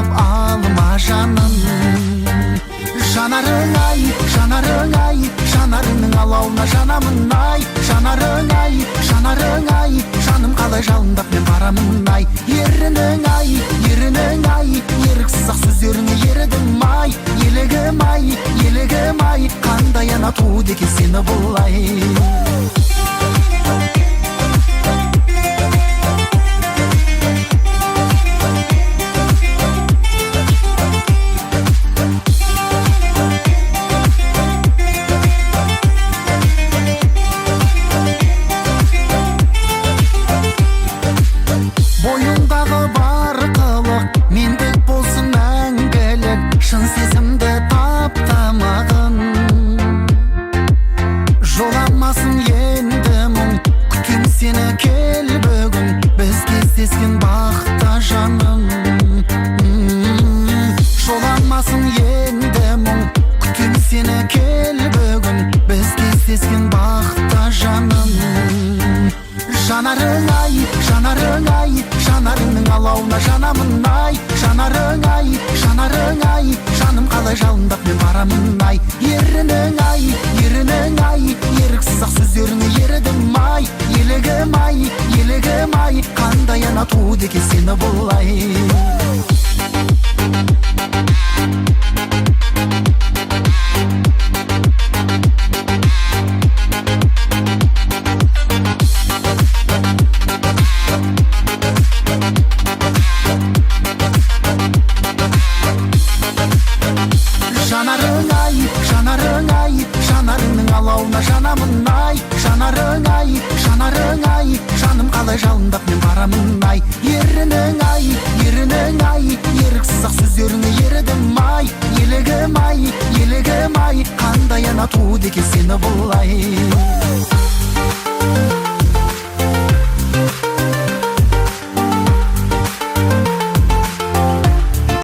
тартып алма жаным. Жанарың ай, жанарың ай, жанарыңның алауына жанамын ай. Жанарың ай, жанарың ай, жаным қалай жалындап мен барамын ай. Ерінің ай, ерінің ай, еріксіз ақ сөздеріңе ерідім ай. Елігім ай, елігім ай, қандай ана туды екен сені бұлай. Бойыңдағы бар қылық мендік болсын мәңгілік, шын сезімді таптамағын. Жоламасын енді мұң, күтем сені кел бүгін, біз кездескен бақта жаным. Жоламасын енді мұң, күтем сені кел бүгін, біз кездескен бақта жаным. Жанарың ай, жанарың ай, жанарыңның алауына жанамын ай. Жанарың ай, жанарың ай, жаным қалай жалындап мен барамын ай. Ерінің ай, ерінің ай, еріксіз ақ сөздеріңе ерідім ай. Елігім ай, елігім ай, қандай ана туды екен сені бұлай. Жанарың ай, жанарың ай, жанарыңның алауына жанамын ай. Жанарың ай, жанарың ай, жаным қалай жалындап мен барамын ай. Ерінің ай, ерінің ай, еріксіз ақ сөздеріңе ерідім ай. Елігім ай, елігім ай, қандай ана туды екен сені бұлай.